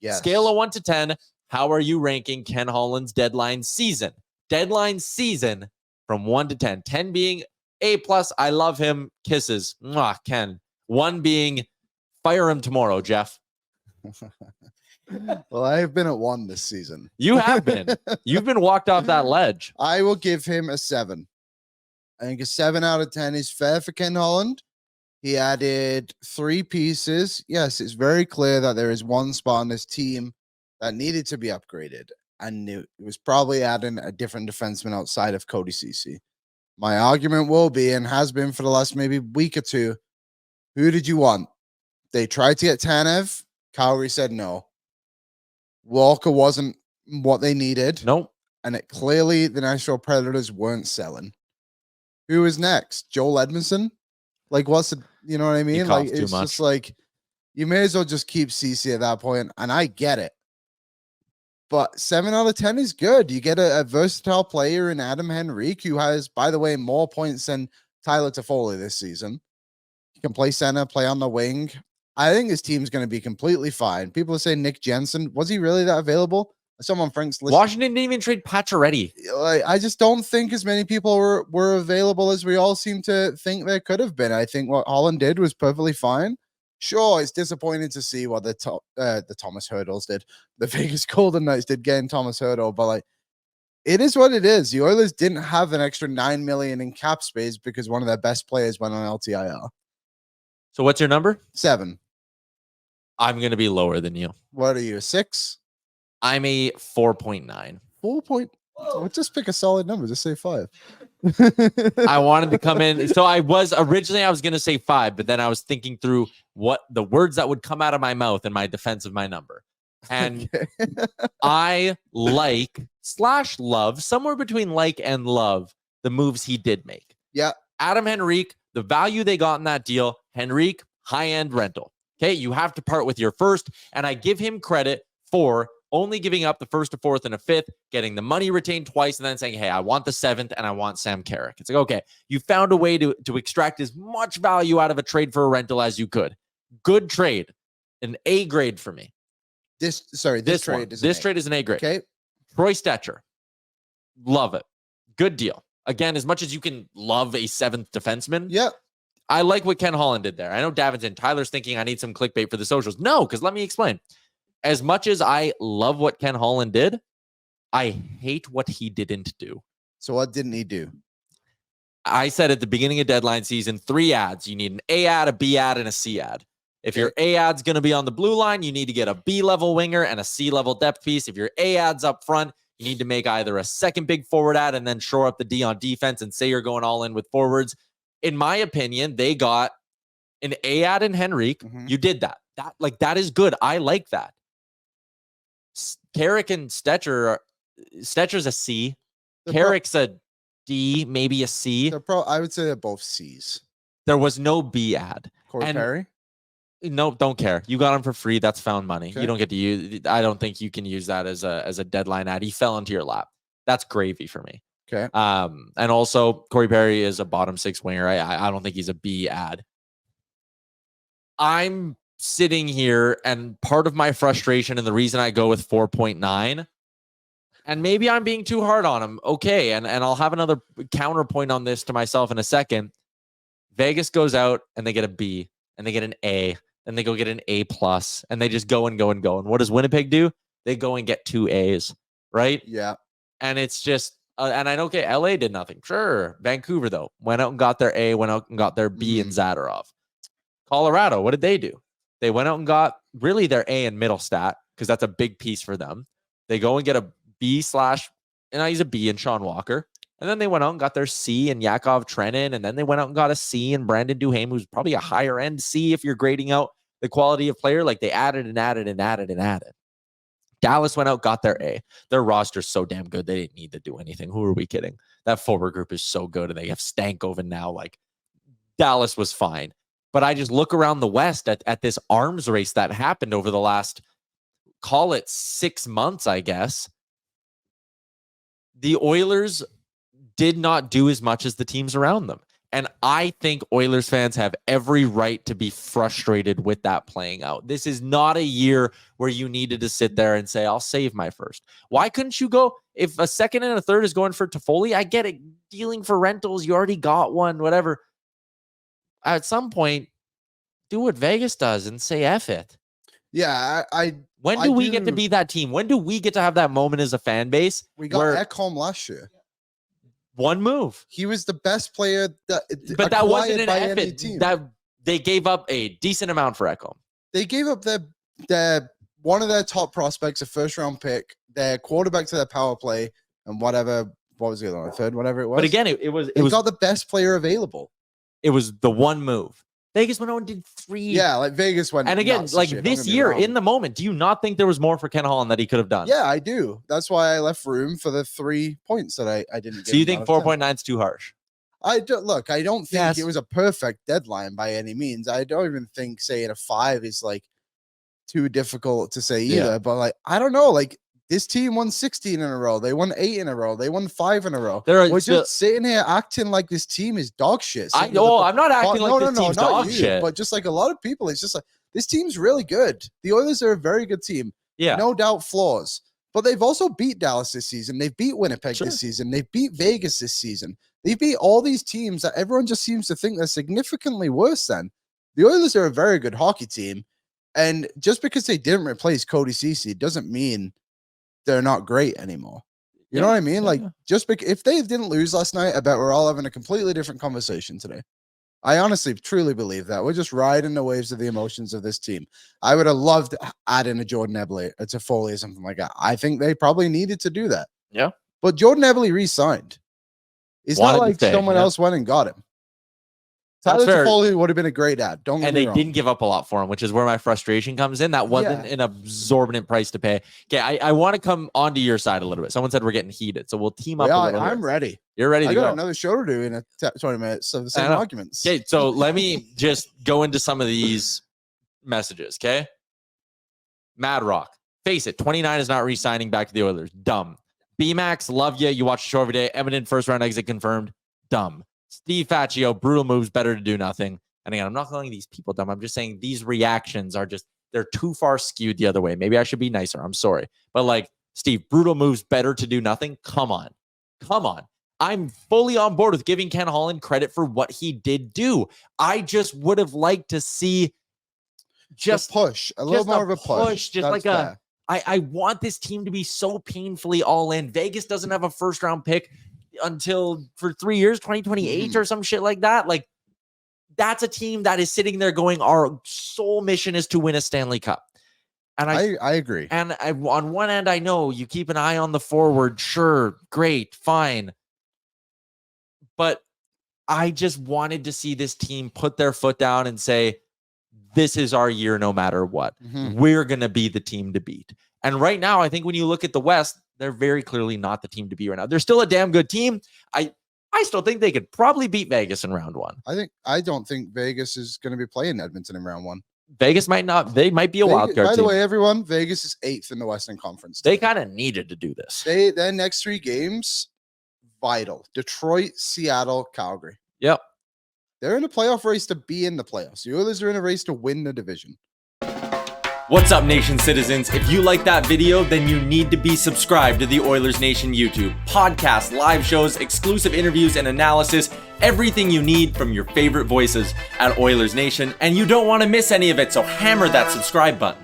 Yes. Scale of 1 to 10. How are you ranking Ken Holland's deadline season? Deadline season from 1 to 10. 10 being A+, I love him, kisses. Mwah, Ken. 1 being fire him tomorrow, Jeff. Well, I have been at 1 this season. You have been. You've been walked off that ledge. I will give him a 7. I think a 7 out of 10 is fair for Ken Holland. He added 3 pieces. Yes, it's very clear that there is one spot on this team that needed to be upgraded. And it was probably adding a different defenseman outside of Cody Ceci. My argument will be, and has been for the last maybe week or two, who did you want? They tried to get Tanev. Calgary said no. Walker wasn't what they needed. Nope. And it clearly the Nashville Predators weren't selling. Who is next? Joel Edmondson? Like, what's the, you know what I mean? Like, it's just like, you may as well just keep CC at that point, and I get it. But 7 out of 10 is good. You get a versatile player in Adam Henrique, who has, by the way, more points than Tyler Toffoli this season. He can play center, play on the wing. I think this team's going to be completely fine. People are saying Nick Jensen. Was he really that available? Someone Frank's list. Washington didn't even trade Pacioretty. I just don't think as many people were available as we all seem to think there could have been. I think what Holland did was perfectly fine. Sure, it's disappointing to see what the Thomas Hurdles did. The Vegas Golden Knights did getting Thomas Hurdle, but like, it is what it is. The Oilers didn't have an extra $9 million in cap space because one of their best players went on LTIR. So what's your number? 7. I'm going to be lower than you. What are you, a 6? I'm a 4.9. 4 point. Oh, just pick a solid number. Just say 5. I wanted to come in. So I was going to say 5, but then I was thinking through what the words that would come out of my mouth in my defense of my number. And I love, somewhere between like and love, the moves he did make. Yeah. Adam Henrique, the value they got in that deal, Henrique, high-end rental. Okay, you have to part with your first, and I give him credit for only giving up the 1st, a 4th, and a 5th, getting the money retained twice, and then saying, hey, I want the 7th, and I want Sam Carrick. It's like, okay, you found a way to extract as much value out of a trade for a rental as you could. Good trade. An A grade for me. This trade is an A grade. Okay. Troy Stetcher. Love it. Good deal. Again, as much as you can love a 7th defenseman. Yeah. I like what Ken Holland did there. I know Davinson, Tyler's thinking I need some clickbait for the socials. No, because let me explain. As much as I love what Ken Holland did, I hate what he didn't do. So what didn't he do? I said at the beginning of deadline season, 3 ads. You need an A ad, a B ad, and a C ad. If your A ad's going to be on the blue line, you need to get a B level winger and a C level depth piece. If your A ad's up front, you need to make either a second big forward ad and then shore up the D on defense and say you're going all in with forwards. In my opinion, they got an A ad in Henrique. Mm-hmm. You did that. That is good. I like that. Carrick and Stetcher's a C. Carrick's a D, maybe a C. I would say they're both C's. There was no B ad. Corey Perry? No, don't care. You got him for free. That's found money. Okay. You don't get to use. I don't think you can use that as a deadline ad. He fell into your lap. That's gravy for me. Okay. And also Corey Perry is a bottom 6 winger. I don't think he's a B ad. I'm sitting here, and part of my frustration and the reason I go with 4.9, and maybe I'm being too hard on him. Okay. And I'll have another counterpoint on this to myself in a second. Vegas goes out and they get a B and they get an A, then they go get an A+, and they just go and go and go. And what does Winnipeg do? They go and get 2 A's, right? Yeah. And it's just, and I know, okay, LA did nothing. Sure. Vancouver, though, went out and got their A, went out and got their B in Zadorov. Colorado, what did they do? They went out and got really their A in middle stat, because that's a big piece for them. They go and get a B/ and I use a B in Sean Walker. And then they went out and got their C in Yakov Trenin. And then they went out and got a C in Brandon Duhaime, who's probably a higher end C if you're grading out the quality of player. Like, they added and added and added and added. Dallas went out, got their A. Their roster's so damn good, they didn't need to do anything. Who are we kidding? That forward group is so good, and they have Stankoven now. Like, Dallas was fine. But I just look around the West at this arms race that happened over the last, call it 6 months, I guess. The Oilers did not do as much as the teams around them. And I think Oilers fans have every right to be frustrated with that playing out. This is not a year where you needed to sit there and say, I'll save my first. Why couldn't you go? If a second and a third is going for Toffoli, I get it. Dealing for rentals, you already got one, whatever. At some point, do what Vegas does and say F it. Yeah, when do we get to be that team? When do we get to have that moment as a fan base? We got Ekholm last year. One move. He was the best player but that wasn't an effort. That they gave up a decent amount for Ekholm. They gave up their one of their top prospects, a first round pick, their quarterback to their power play, and whatever. What was the other one? Third, whatever it was. But again, it was got the best player available. It was the one move. Vegas went on and did 3. Yeah, like Vegas went. And again, like this year, in the moment, do you not think there was more for Ken Holland that he could have done? Yeah, I do. That's why I left room for the 3 points that I didn't get. So you think 4.9 is too harsh? I don't think it was a perfect deadline by any means. I don't even think saying a 5 is like too difficult to say either. Yeah. But like, I don't know. Like this team won 16 in a row. They won 8 in a row. They won 5 in a row. We're just sitting here acting like this team is dog shit. I'm not acting like this team's dog shit. But just like a lot of people, it's just like this team's really good. The Oilers are a very good team. Yeah, no doubt flaws. But they've also beat Dallas this season. They've beat Winnipeg this season. They've beat Vegas this season. They beat all these teams that everyone just seems to think they're significantly worse than. The Oilers are a very good hockey team. And just because they didn't replace Cody Ceci doesn't mean they're not great anymore. You know what I mean? Like, just because if they didn't lose last night, I bet we're all having a completely different conversation today. I honestly, truly believe that. We're just riding the waves of the emotions of this team. I would have loved to add in a Jordan Eberle, a Toffoli, or something like that. I think they probably needed to do that. Yeah. But Jordan Eberle re-signed. It's not like someone else went and got him. Tyler Toffoli would have been a great ad. Don't get me wrong. And they didn't give up a lot for him, which is where my frustration comes in. That wasn't an exorbitant price to pay. Okay, I want to come onto your side a little bit. Someone said we're getting heated, so we'll team up a little bit. I'm ready. You're ready to go. I got another show to do in 20 minutes of the same arguments. Okay, so let me just go into some of these messages, okay? Mad Rock. Face it, 29 is not re-signing back to the Oilers. Dumb. B-Max, love you. You watch the show every day. Edmonton first-round exit confirmed. Dumb. Steve Faccio, brutal moves, better to do nothing. And again, I'm not calling these people dumb. I'm just saying these reactions are just, they're too far skewed the other way. Maybe I should be nicer. I'm sorry. But like, Steve, brutal moves, better to do nothing. Come on. Come on. I'm fully on board with giving Ken Holland credit for what he did do. I just would have liked to see just push, a little more of a push. Just like fair. I want this team to be so painfully all in. Vegas doesn't have a first round pick until for 3 years, 2028 or some shit like that. Like, that's a team that is sitting there going, our sole mission is to win a Stanley Cup. And I agree. And on one end, I know you keep an eye on the forward. Sure, great, fine. But I just wanted to see this team put their foot down and say, this is our year no matter what. We're going to be the team to beat. And right now, I think when you look at the West, they're very clearly not the team to beat right now. They're still a damn good team. I still think they could probably beat Vegas in round 1. I don't think Vegas is going to be playing Edmonton in round 1. Vegas might not. They might be a wild card. By the way, everyone, Vegas is 8th in the Western Conference. They kind of needed to do this. Their next 3 games, vital. Detroit, Seattle, Calgary. Yep. They're in a playoff race to be in the playoffs. The Oilers are in a race to win the division. What's up, Nation citizens? If you like that video, then you need to be subscribed to the Oilers Nation YouTube. Podcasts, live shows, exclusive interviews, and analysis. Everything you need from your favorite voices at Oilers Nation. And you don't want to miss any of it, so hammer that subscribe button.